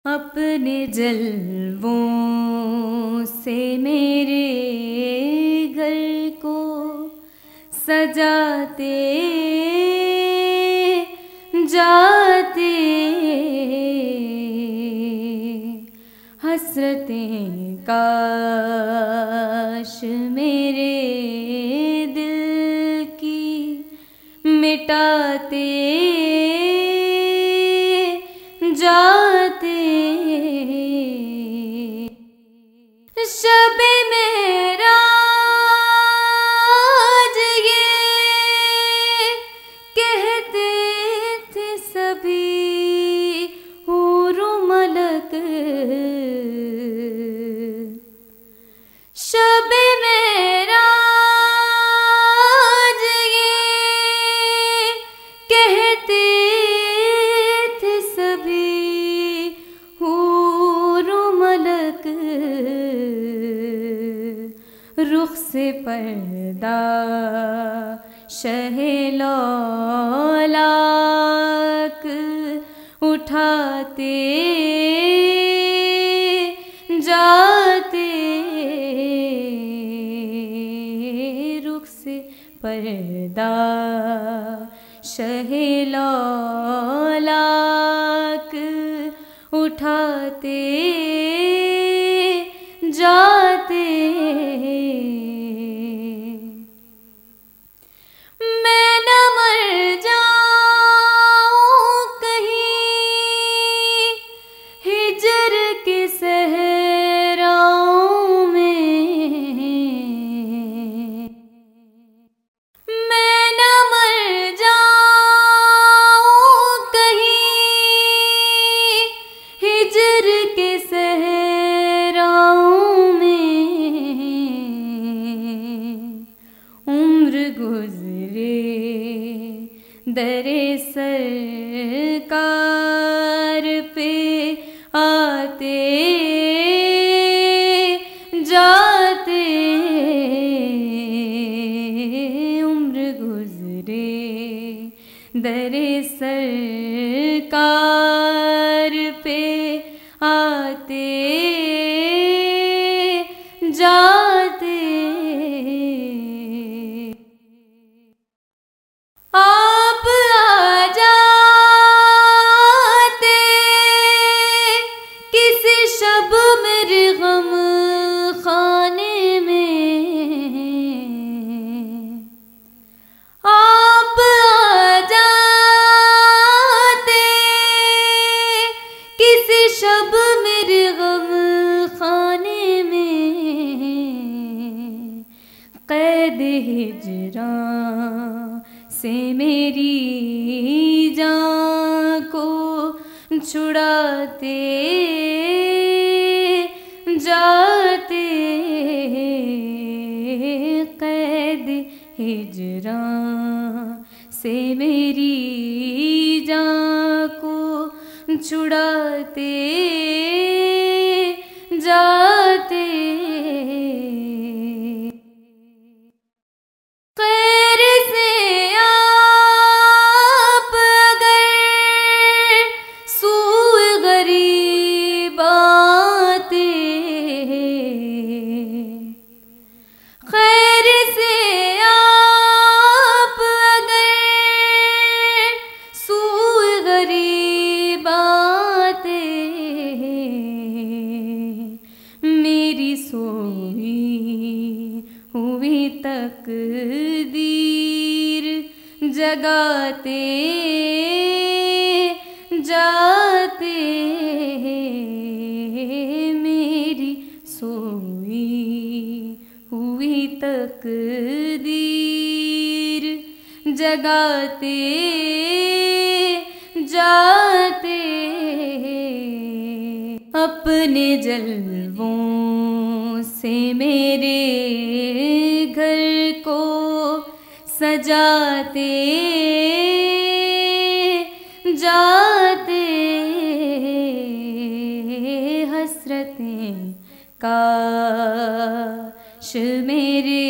अपने जलवों से मेरे घर को सजाते जाते हसरतें काश मेरे दिल की मिटाते जाते शबे मेराज ये कहते थे सभी हूर मलक। शबे मेराज ये कहते थे सभी हूर मलक। रुख से पर्दा शहे लौलाक उठाते जाते रुख से पर्दा शहे लौलाक उठाते जाते। मैं न मर जाऊं कहीं हिजर के सहराओं में। मैं न मर जाऊं कहीं हिजर के सहराओं में। उम्र गुजरे दरे सरकार पे आते जाते। उम्र गुजरे दरे सरकार पे आते जाते। आप आ जाते किसी शब मेरे गम खाने में। आप आ जाते किसी शब मेरे गम खाने में। कैद हिजरां से मेरी जान को छुड़ाते जाते। कैद हिजरां से मेरी जान को छुड़ाते जाते। खैर से आप अगर सूए गरीब आते। खैर से आप अगर सूए गरीब आते। मेरी सोई हुई तकदीर जगाते जाते। मेरी सोई हुई तकदीर जगाते जाते। अपने जलवों से मेरे घर को सजाते जाते हसरतें काश मेरे